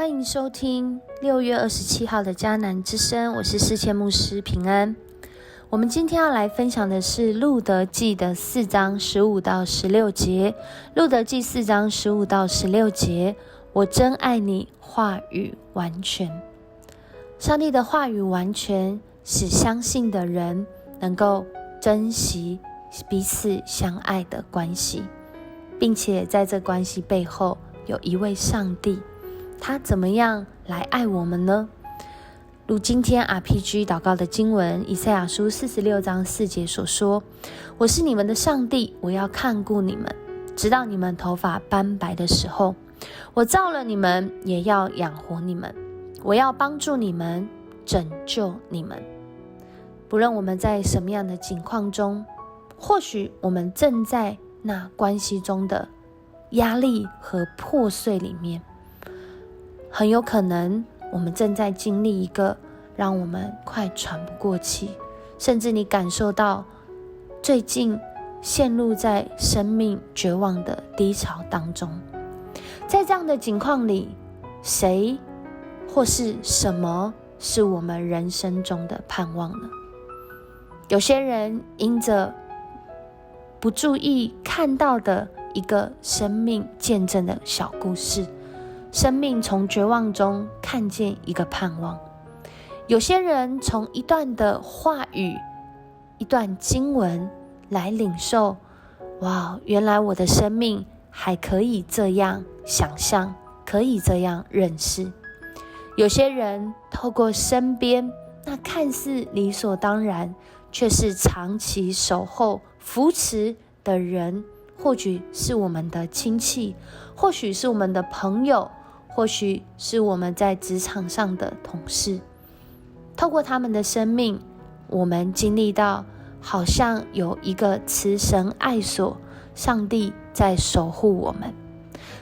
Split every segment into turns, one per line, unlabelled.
欢迎收听6月27号的迦南之声，我是世谦牧师平安。我们今天要来分享的是路得记的4章15到16节。路得记4章15到16节，我真爱你，话语完全。上帝的话语完全，使相信的人能够珍惜彼此相爱的关系，并且在这关系背后有一位上帝，他怎么样来爱我们呢？如今天 RPG 祷告的经文，以赛亚书46章4节所说，我是你们的上帝，我要看顾你们，直到你们头发斑白的时候，我造了你们，也要养活你们，我要帮助你们，拯救你们。不论我们在什么样的境况中，或许我们正在那关系中的压力和破碎里面，很有可能我们正在经历一个让我们快喘不过气，甚至你感受到最近陷入在生命绝望的低潮当中。在这样的境况里，谁或是什么是我们人生中的盼望呢？有些人因着不注意看到的一个生命见证的小故事，生命从绝望中看见一个盼望。有些人从一段的话语，一段经文来领受，哇，原来我的生命还可以这样想象，可以这样认识。有些人透过身边那看似理所当然，却是长期守候扶持的人，或许是我们的亲戚，或许是我们的朋友，或许是我们在职场上的同事。透过他们的生命，我们经历到好像有一个慈神爱所，上帝在守护我们。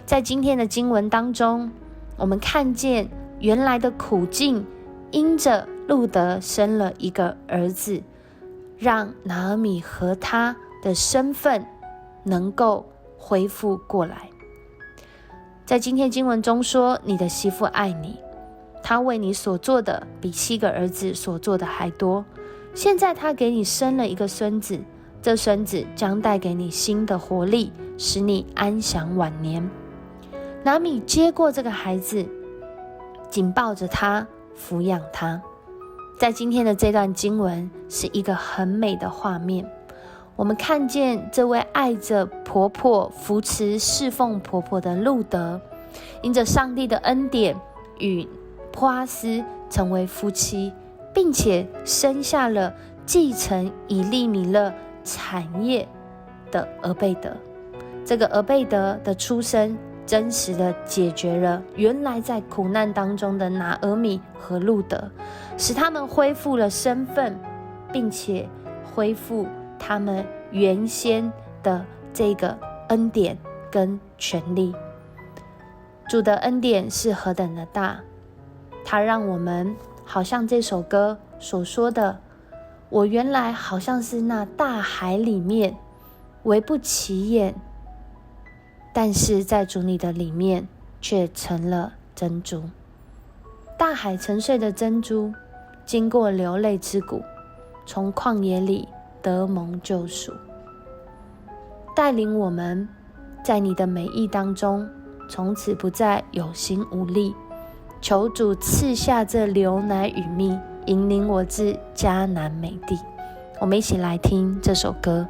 在今天的经文当中，我们看见原来的苦境，因着路得生了一个儿子，让拿俄米和他的身份能够恢复过来。在今天经文中说，你的媳妇爱你，她为你所做的比7个儿子所做的还多。现在她给你生了一个孙子，这孙子将带给你新的活力，使你安享晚年。拿俄米接过这个孩子，紧抱着他，抚养他。在今天的这段经文是一个很美的画面，我们看见这位爱着婆婆、扶持侍奉婆婆的路得，因着上帝的恩典与波阿斯成为夫妻，并且生下了继承以利米勒产业的俄贝德。这个俄贝德的出生真实的解决了原来在苦难当中的拿俄米和路得，使他们恢复了身份，并且恢复他们原先的这个恩典跟权利。主的恩典是何等的大，他让我们好像这首歌所说的，我原来好像是那大海里面微不起眼，但是在主你的里面却成了珍珠。大海沉睡的珍珠，经过流泪之谷，从旷野里得蒙救赎。带领我们在你的美意当中，从此不再有心无力。求主赐下这流奶与蜜，引领我至迦南美地。我们一起来听这首歌。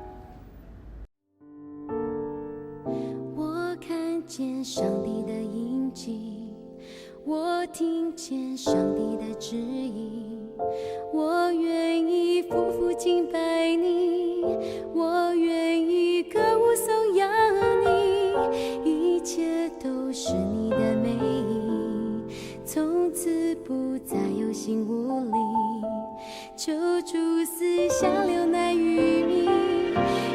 我看见上帝的印记，我听见上帝的旨意，我愿意夫妇敬拜你，我愿意歌舞颂扬你，一切都是你的美意，从此不再有心无力。求主赐下流奶与蜜，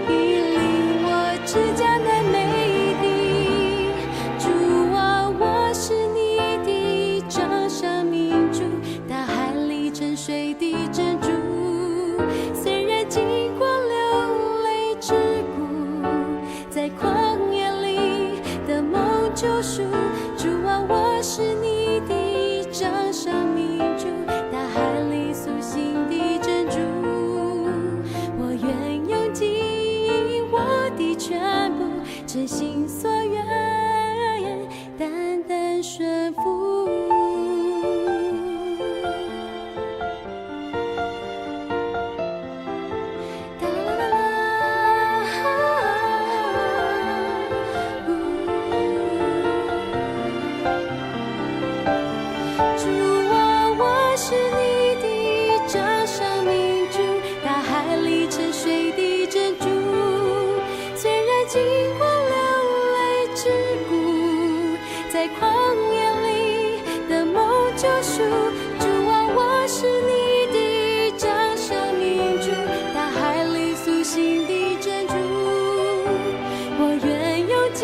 引领我至迦南美地。主啊，我是你的掌上明珠，大海里沉睡的珍珠。虽然经过流泪之谷，在旷野里的蒙救赎。主啊，我是你的真心所愿，单单顺服。在旷野里的梦救赎，主啊，我是你的掌上明珠，大海里苏醒的珍珠。我愿用尽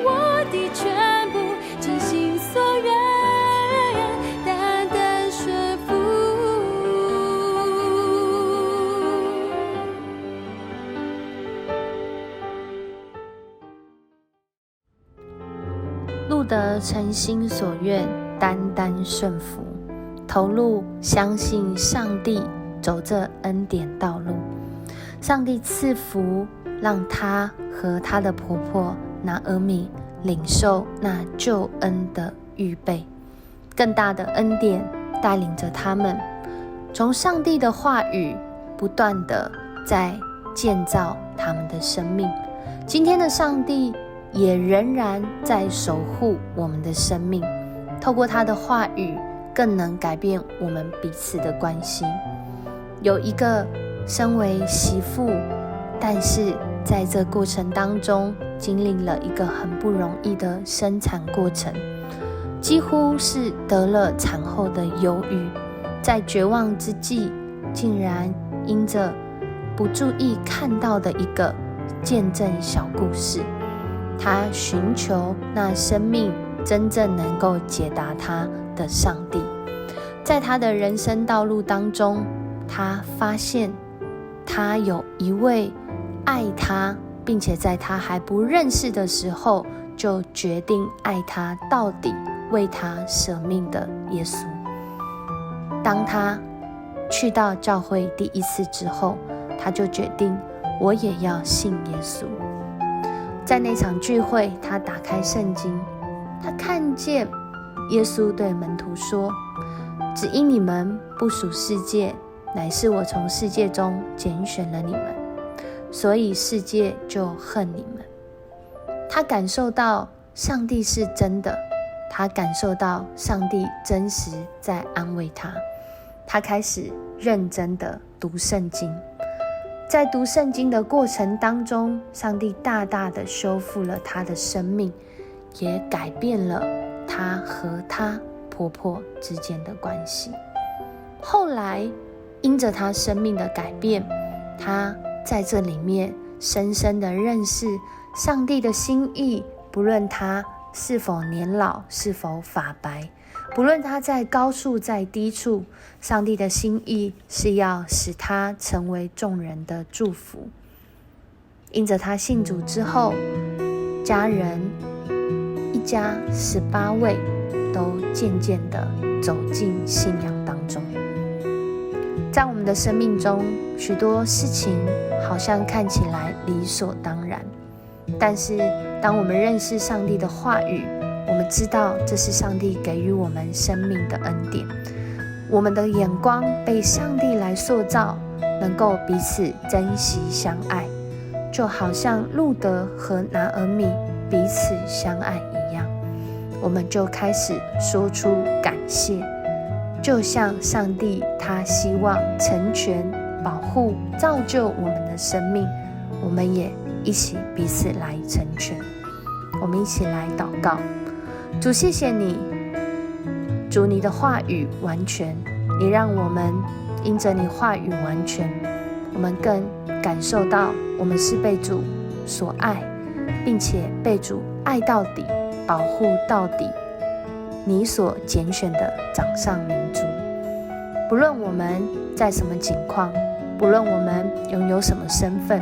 我的全部，真心所愿，单单顺服。
路得诚心所愿，单单顺服，投入相信上帝，走这恩典道路。上帝赐福，让他和他的婆婆拿俄米领受那救恩的预备，更大的恩典带领着他们，从上帝的话语不断的在建造他们的生命。今天的上帝也仍然在守护我们的生命，透过他的话语更能改变我们彼此的关系。有一个身为媳妇，但是在这过程当中经历了一个很不容易的生产过程，几乎是得了产后的忧郁，在绝望之际，竟然因着不注意看到的一个见证小故事，他寻求那生命真正能够解答他的上帝。在他的人生道路当中，他发现他有一位爱他，并且在他还不认识的时候就决定爱他到底，为他舍命的耶稣。当他去到教会第一次之后，他就决定我也要信耶稣。在那场聚会，他打开圣经，他看见耶稣对门徒说，只因你们不属世界，乃是我从世界中拣选了你们，所以世界就恨你们。他感受到上帝是真的，他感受到上帝真实在安慰他。他开始认真的读圣经，在读圣经的过程当中，上帝大大的修复了他的生命，也改变了他和他婆婆之间的关系。后来因着他生命的改变，他在这里面深深的认识上帝的心意，不论他是否年老，是否发白，不论他在高处在低处，上帝的心意是要使他成为众人的祝福。因着他信主之后，家人一家18位都渐渐的走进信仰当中。在我们的生命中，许多事情好像看起来理所当然，但是当我们认识上帝的话语，我们知道这是上帝给予我们生命的恩典，我们的眼光被上帝来塑造，能够彼此珍惜相爱，就好像路得和拿俄米彼此相爱一样，我们就开始说出感谢，就像上帝他希望成全、保护、造就我们的生命，我们也一起彼此来成全。我们一起来祷告。主，谢谢你，主，你的话语完全，你让我们因着你话语完全，我们更感受到我们是被主所爱，并且被主爱到底，保护到底，你所拣选的掌上明珠。不论我们在什么境况，不论我们拥有什么身份，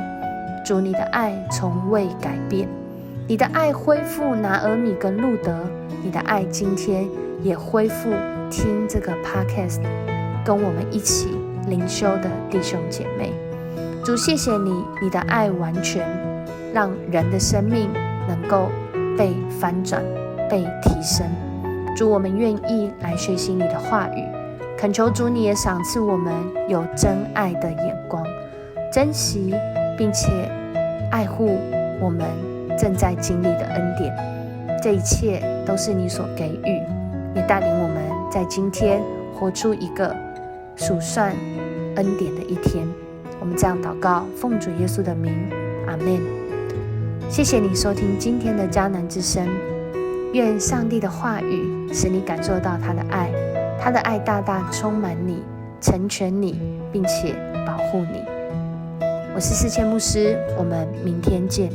主，你的爱从未改变，你的爱恢复拿俄米跟路得，你的爱今天也恢复听这个 podcast 跟我们一起灵修的弟兄姐妹。主，谢谢你，你的爱完全，让人的生命能够被翻转、被提升。主，我们愿意来学习你的话语，恳求主你也赏赐我们有真爱的眼光，珍惜并且爱护我们正在经历的恩典。这一切都是你所给予，也带领我们在今天活出一个数算恩典的一天。我们这样祷告，奉主耶稣的名，阿们。谢谢你收听今天的迦南之声，愿上帝的话语使你感受到他的爱，他的爱大大充满你，成全你，并且保护你。我是世谦牧师，我们明天见。